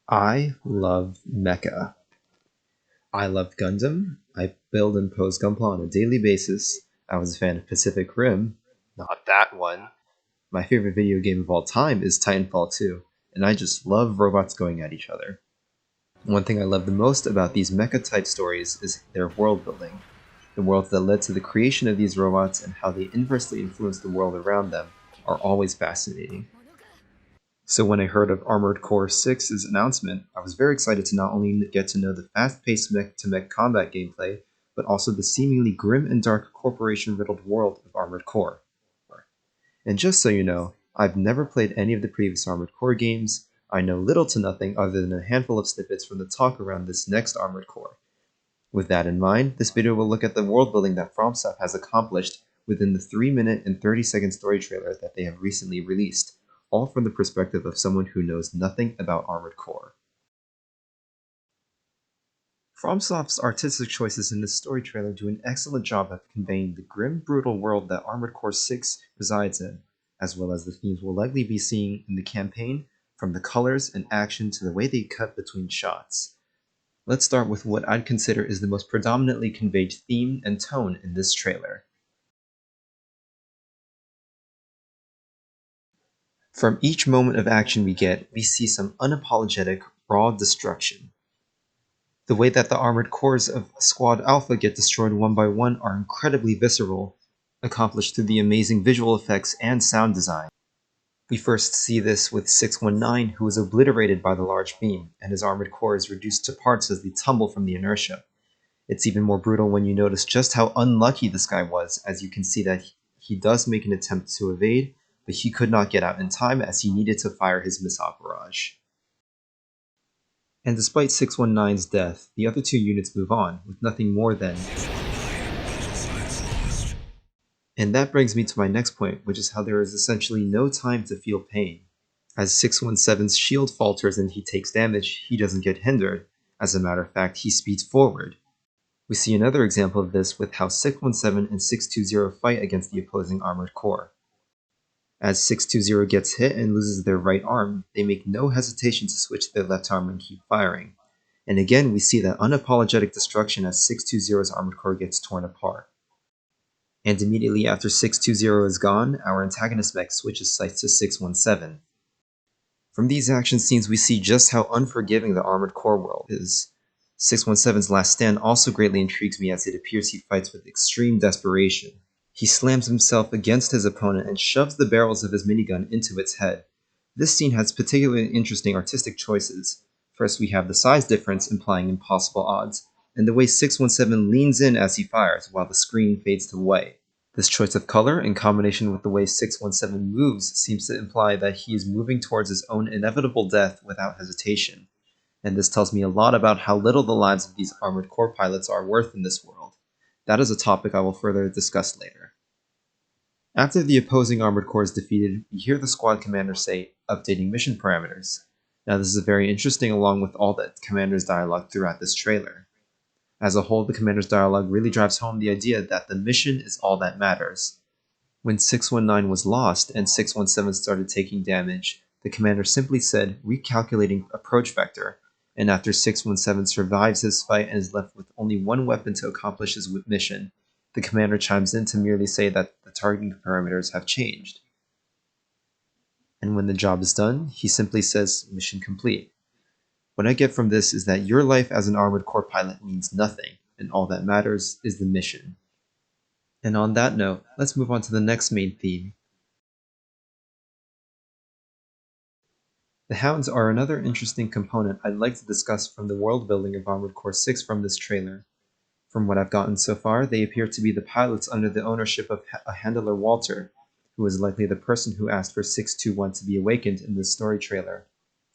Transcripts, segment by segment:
I love mecha. I love Gundam. I build and pose Gunpla on a daily basis. I was a fan of Pacific Rim. Not that one. My favorite video game of all time is Titanfall 2, and I just love robots going at each other. One thing I love the most about these mecha-type stories is their world building. The worlds that led to the creation of these robots and how they inversely influence the world around them are always fascinating. So when I heard of Armored Core 6's announcement, I was very excited to not only get to know the fast-paced mech-to-mech combat gameplay, but also the seemingly grim and dark corporation-riddled world of Armored Core. And just so you know, I've never played any of the previous Armored Core games. I know little to nothing other than a handful of snippets from the talk around this next Armored Core. With that in mind, this video will look at the world building that Fromsoft has accomplished within the 3-minute and 30-second story trailer that they have recently released, all from the perspective of someone who knows nothing about Armored Core. Fromsoft's artistic choices in this story trailer do an excellent job of conveying the grim, brutal world that Armored Core 6 resides in, as well as the themes we'll likely be seeing in the campaign, from the colors and action to the way they cut between shots. Let's start with what I'd consider is the most predominantly conveyed theme and tone in this trailer. From each moment of action we get, we see some unapologetic, raw destruction. The way that the armored cores of Squad Alpha get destroyed one by one are incredibly visceral, accomplished through the amazing visual effects and sound design. We first see this with 619, who is obliterated by the large beam, and his armored core is reduced to parts as they tumble from the inertia. It's even more brutal when you notice just how unlucky this guy was, as you can see that he does make an attempt to evade, but he could not get out in time as he needed to fire his missile barrage. And despite 619's death, the other two units move on, with nothing more than... And that brings me to my next point, which is how there is essentially no time to feel pain. As 617's shield falters and he takes damage, he doesn't get hindered. As a matter of fact, he speeds forward. We see another example of this with how 617 and 620 fight against the opposing armored core. As 620 gets hit and loses their right arm, they make no hesitation to switch their left arm and keep firing. And again, we see that unapologetic destruction as 620's armored core gets torn apart. And immediately after 620 is gone, our antagonist mech switches sights to 617. From these action scenes, we see just how unforgiving the armored core world is. 617's last stand also greatly intrigues me as it appears he fights with extreme desperation. He slams himself against his opponent and shoves the barrels of his minigun into its head. This scene has particularly interesting artistic choices. First, we have the size difference implying impossible odds, and the way 617 leans in as he fires while the screen fades to white. This choice of color, in combination with the way 617 moves, seems to imply that he is moving towards his own inevitable death without hesitation. And this tells me a lot about how little the lives of these armored core pilots are worth in this world. That is a topic I will further discuss later. After the opposing armored core is defeated, we hear the squad commander say, "Updating mission parameters." Now this is very interesting along with all the commander's dialogue throughout this trailer. As a whole, the commander's dialogue really drives home the idea that the mission is all that matters. When 619 was lost and 617 started taking damage, the commander simply said, "Recalculating approach vector," and after 617 survives his fight and is left with only one weapon to accomplish his mission, the commander chimes in to merely say that the targeting parameters have changed. And when the job is done, he simply says, "Mission complete." What I get from this is that your life as an armored core pilot means nothing, and all that matters is the mission. And on that note, let's move on to the next main theme. The Hounds are another interesting component I'd like to discuss from the world building of Armored Core 6 from this trailer. From what I've gotten so far, they appear to be the pilots under the ownership of a handler Walter, who is likely the person who asked for 621 to be awakened in this story trailer.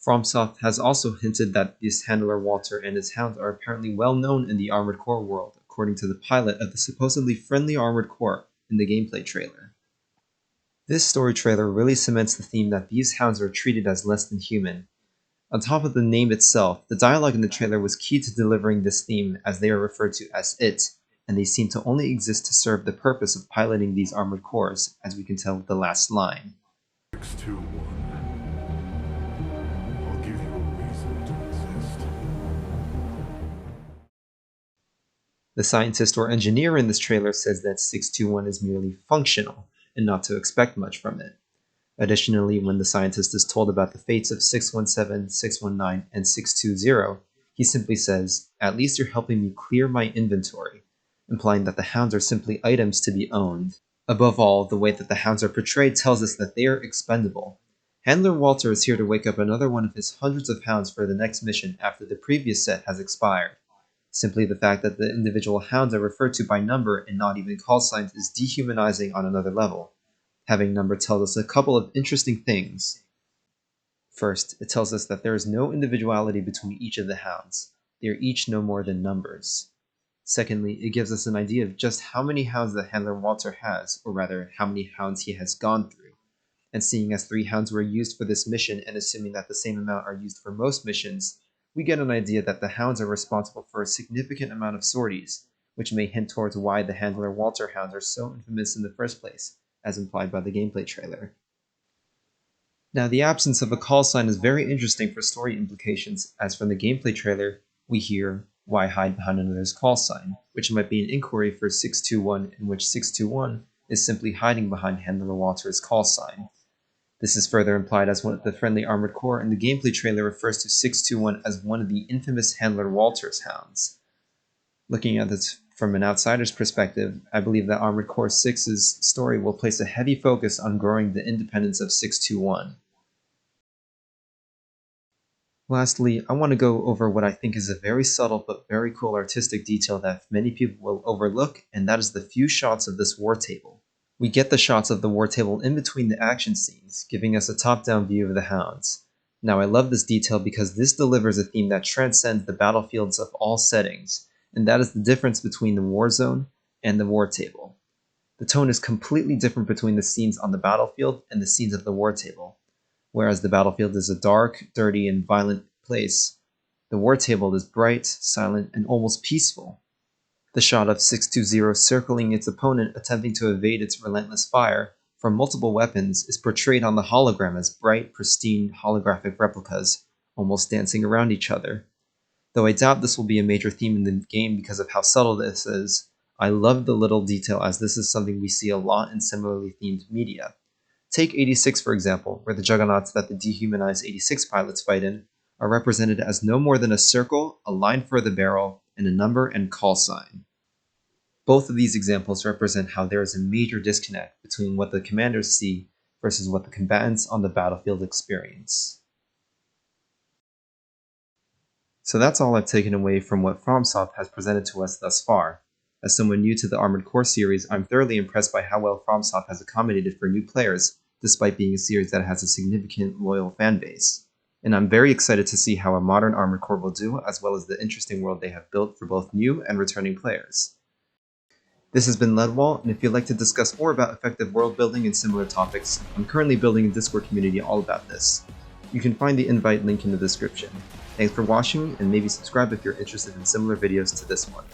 Fromsoft has also hinted that this handler Walter and his Hound are apparently well known in the Armored Core world, according to the pilot of the supposedly friendly Armored Core in the gameplay trailer. This story trailer really cements the theme that these Hounds are treated as less than human. On top of the name itself, the dialogue in the trailer was key to delivering this theme, as they are referred to as it, and they seem to only exist to serve the purpose of piloting these armored cores, as we can tell with the last line. 621. I'll give you a reason to The scientist or engineer in this trailer says that 621 is merely functional, and not to expect much from it. Additionally, when the scientist is told about the fates of 617, 619, and 620, he simply says, "At least you're helping me clear my inventory," implying that the Hounds are simply items to be owned. Above all, the way that the Hounds are portrayed tells us that they are expendable. Handler Walter is here to wake up another one of his hundreds of Hounds for the next mission after the previous set has expired. Simply the fact that the individual Hounds are referred to by number and not even call signs is dehumanizing on another level. Having number tells us a couple of interesting things. First, it tells us that there is no individuality between each of the Hounds. They are each no more than numbers. Secondly, it gives us an idea of just how many Hounds the Handler Walter has, or rather, how many Hounds he has gone through. And seeing as 3 Hounds were used for this mission, and assuming that the same amount are used for most missions, we get an idea that the Hounds are responsible for a significant amount of sorties, which may hint towards why the Handler Walter Hounds are so infamous in the first place, as implied by the gameplay trailer. Now, the absence of a call sign is very interesting for story implications, as from the gameplay trailer, we hear, "Why hide behind another's call sign?" which might be an inquiry for 621, in which 621 is simply hiding behind Handler Walter's call sign. This is further implied as one of the friendly armored core, and the gameplay trailer refers to 621 as one of the infamous Handler Walter's Hounds. Looking at this from an outsider's perspective, I believe that Armored Core 6's story will place a heavy focus on growing the independence of 621. Lastly, I want to go over what I think is a very subtle but very cool artistic detail that many people will overlook, and that is the few shots of this war table. We get the shots of the war table in between the action scenes, giving us a top-down view of the Hounds. Now, I love this detail because this delivers a theme that transcends the battlefields of all settings, and that is the difference between the Warzone and the war table. The tone is completely different between the scenes on the battlefield and the scenes of the war table. Whereas the battlefield is a dark, dirty, and violent place, the war table is bright, silent, and almost peaceful. The shot of 620 circling its opponent attempting to evade its relentless fire from multiple weapons is portrayed on the hologram as bright, pristine, holographic replicas, almost dancing around each other. Though I doubt this will be a major theme in the game because of how subtle this is, I love the little detail as this is something we see a lot in similarly themed media. Take 86 for example, where the juggernauts that the dehumanized 86 pilots fight in are represented as no more than a circle, a line for the barrel, and a number and call sign. Both of these examples represent how there is a major disconnect between what the commanders see versus what the combatants on the battlefield experience. So that's all I've taken away from what Fromsoft has presented to us thus far. As someone new to the Armored Core series, I'm thoroughly impressed by how well Fromsoft has accommodated for new players, despite being a series that has a significant loyal fanbase. And I'm very excited to see how a modern Armored Core will do, as well as the interesting world they have built for both new and returning players. This has been Ledwall, and if you'd like to discuss more about effective world building and similar topics, I'm currently building a Discord community all about this. You can find the invite link in the description. Thanks for watching, and maybe subscribe if you're interested in similar videos to this one.